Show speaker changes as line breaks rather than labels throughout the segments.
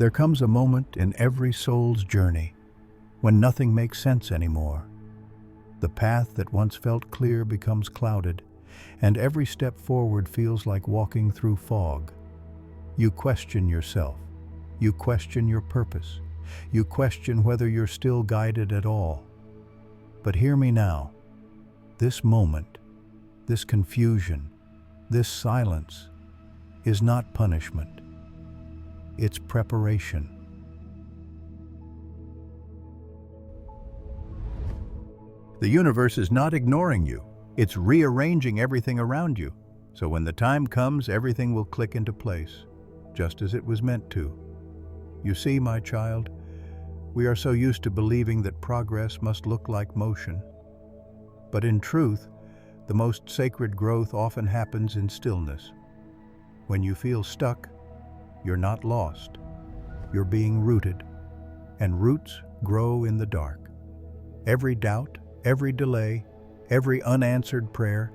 There comes a moment in every soul's journey when nothing makes sense anymore. The path that once felt clear becomes clouded, and every step forward feels like walking through fog. You question yourself. You question your purpose. You question whether you're still guided at all. But hear me now. This moment, this confusion, this silence is not punishment. It's preparation. The universe is not ignoring you. It's rearranging everything around you. So when the time comes, everything will click into place, just as it was meant to. You see, my child, we are so used to believing that progress must look like motion. But in truth, the most sacred growth often happens in stillness. When you feel stuck, you're not lost. You're being rooted, and roots grow in the dark. Every doubt, every delay, every unanswered prayer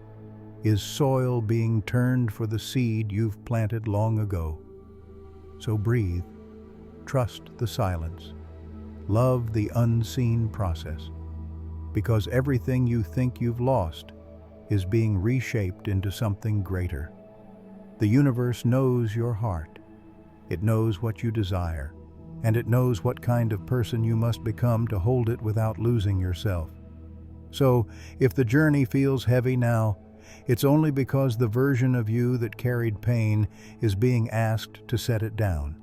is soil being turned for the seed you've planted long ago. So breathe, trust the silence, love the unseen process, because everything you think you've lost is being reshaped into something greater. The universe knows your heart. It knows what you desire, and it knows what kind of person you must become to hold it without losing yourself. So, if the journey feels heavy now, it's only because the version of you that carried pain is being asked to set it down.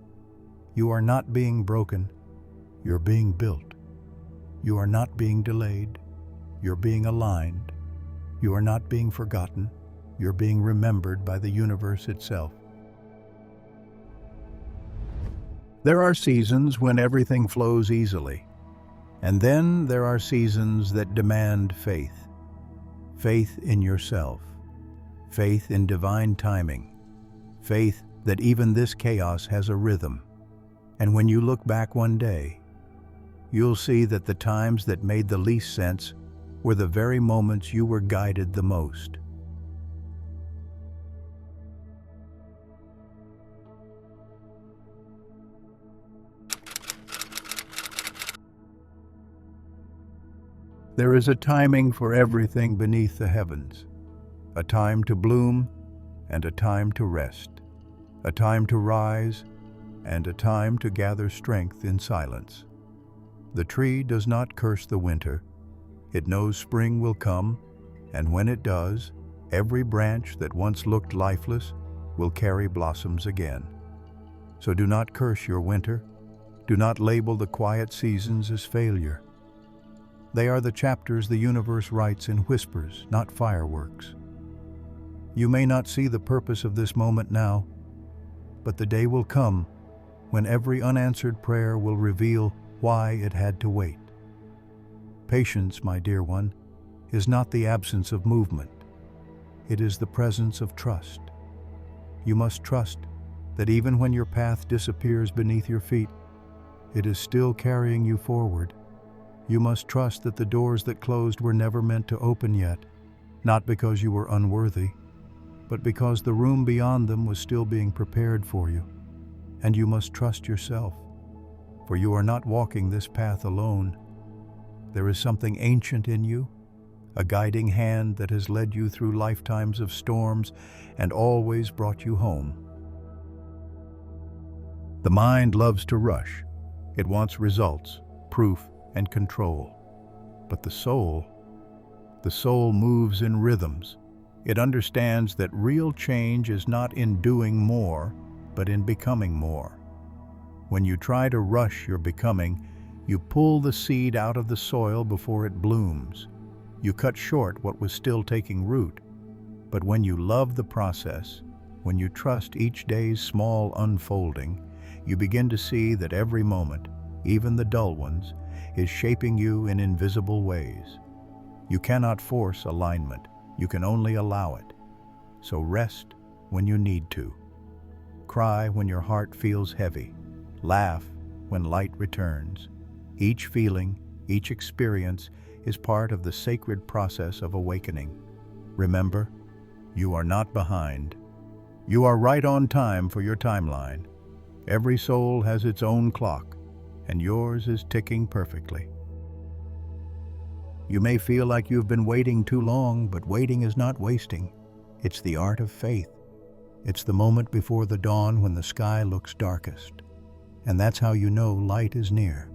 You are not being broken, you're being built. You are not being delayed, you're being aligned. You are not being forgotten, you're being remembered by the universe itself. There are seasons when everything flows easily, and then there are seasons that demand faith. Faith in yourself, faith in divine timing, faith that even this chaos has a rhythm. And when you look back one day, you'll see that the times that made the least sense were the very moments you were guided the most. There is a timing for everything beneath the heavens, a time to bloom and a time to rest, a time to rise and a time to gather strength in silence. The tree does not curse the winter. It knows spring will come, and when it does, every branch that once looked lifeless will carry blossoms again. So do not curse your winter. Do not label the quiet seasons as failure. They are the chapters the universe writes in whispers, not fireworks. You may not see the purpose of this moment now, but the day will come when every unanswered prayer will reveal why it had to wait. Patience, my dear one, is not the absence of movement. It is the presence of trust. You must trust that even when your path disappears beneath your feet, it is still carrying you forward. You must trust that the doors that closed were never meant to open yet, not because you were unworthy, but because the room beyond them was still being prepared for you. And you must trust yourself, for you are not walking this path alone. There is something ancient in you, a guiding hand that has led you through lifetimes of storms and always brought you home. The mind loves to rush. It wants results, proof, and control. But the soul moves in rhythms. It understands that real change is not in doing more, but in becoming more. When you try to rush your becoming, you pull the seed out of the soil before it blooms. You cut short what was still taking root. But when you love the process, when you trust each day's small unfolding, you begin to see that every moment, even the dull ones, is shaping you in invisible ways. You cannot force alignment, you can only allow it. So rest when you need to. Cry when your heart feels heavy. Laugh when light returns. Each feeling, each experience is part of the sacred process of awakening. Remember, you are not behind. You are right on time for your timeline. Every soul has its own clock, and yours is ticking perfectly. You may feel like you've been waiting too long, but waiting is not wasting. It's the art of faith. It's the moment before the dawn when the sky looks darkest. And that's how you know light is near.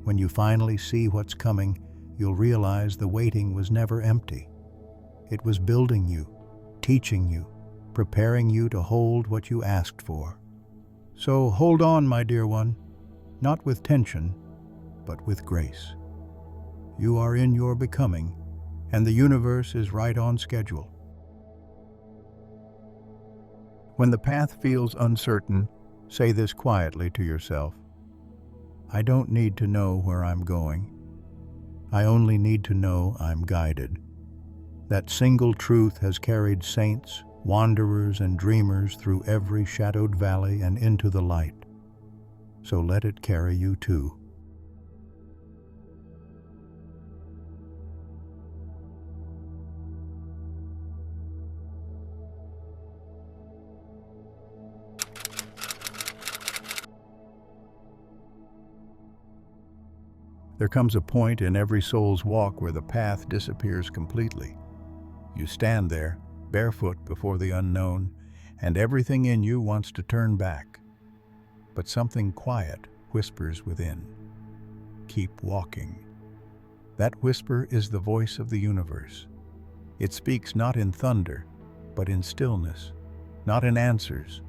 When you finally see what's coming, you'll realize the waiting was never empty. It was building you, teaching you, preparing you to hold what you asked for. So hold on, my dear one, not with tension, but with grace. You are in your becoming, and the universe is right on schedule. When the path feels uncertain, say this quietly to yourself: I don't need to know where I'm going. I only need to know I'm guided. That single truth has carried saints, wanderers, and dreamers through every shadowed valley and into the light. So let it carry you too. There comes a point in every soul's walk where the path disappears completely. You stand there, barefoot before the unknown, and everything in you wants to turn back. But something quiet whispers within. Keep walking. That whisper is the voice of the universe. It speaks not in thunder, but in stillness, not in answers,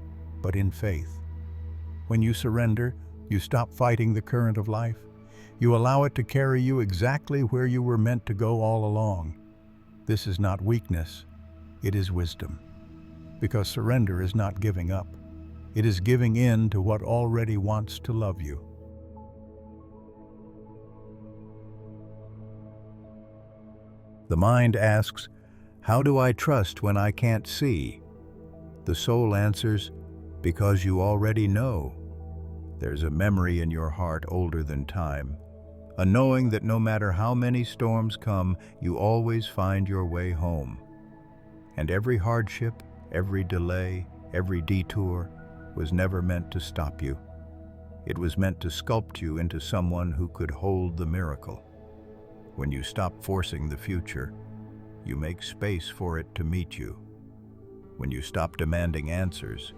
but in faith. When you surrender, you stop fighting the current of life. You allow it to carry you exactly where you were meant to go all along. This is not weakness, it is wisdom. Because surrender is not giving up. It is giving in to what already wants to love you. The mind asks, how do I trust when I can't see? The soul answers, because you already know. There's a memory in your heart older than time. A knowing that no matter how many storms come, you always find your way home. And every hardship, every delay, every detour was never meant to stop you. It was meant to sculpt you into someone who could hold the miracle. When you stop forcing the future, you make space for it to meet you. When you stop demanding answers,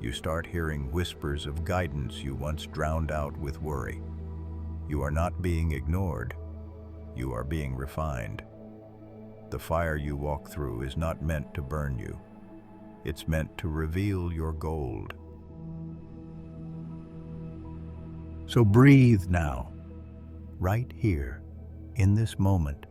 you start hearing whispers of guidance you once drowned out with worry. You are not being ignored, you are being refined. The fire you walk through is not meant to burn you. It's meant to reveal your gold. So breathe now, right here, in this moment.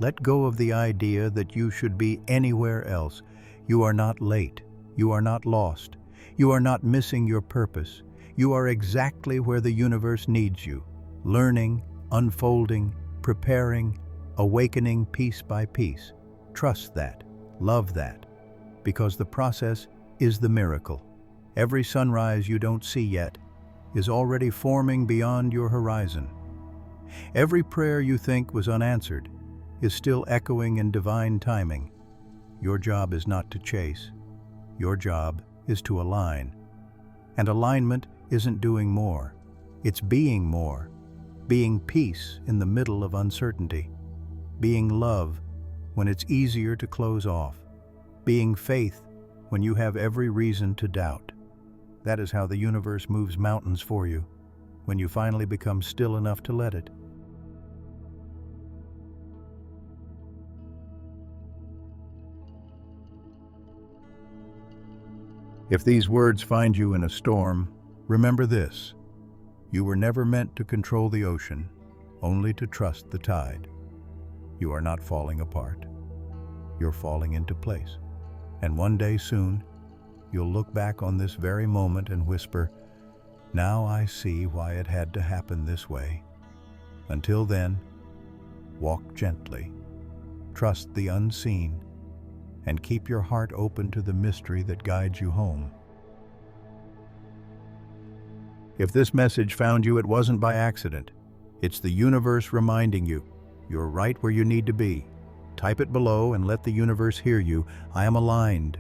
Let go of the idea that you should be anywhere else. You are not late. You are not lost. You are not missing your purpose. You are exactly where the universe needs you, learning, unfolding, preparing, awakening piece by piece. Trust that. Love that. Because the process is the miracle. Every sunrise you don't see yet is already forming beyond your horizon. Every prayer you think was unanswered is still echoing in divine timing. Your job is not to chase. Your job is to align. And alignment isn't doing more. It's being more. Being peace in the middle of uncertainty. Being love when it's easier to close off. Being faith when you have every reason to doubt. That is how the universe moves mountains for you, when you finally become still enough to let it. If these words find you in a storm, remember this: you were never meant to control the ocean, only to trust the tide. You are not falling apart. You're falling into place. And one day soon, you'll look back on this very moment and whisper, "Now I see why it had to happen this way." Until then, walk gently, trust the unseen, and keep your heart open to the mystery that guides you home. If this message found you, it wasn't by accident. It's the universe reminding you, you're right where you need to be. Type it below and let the universe hear you. I am aligned.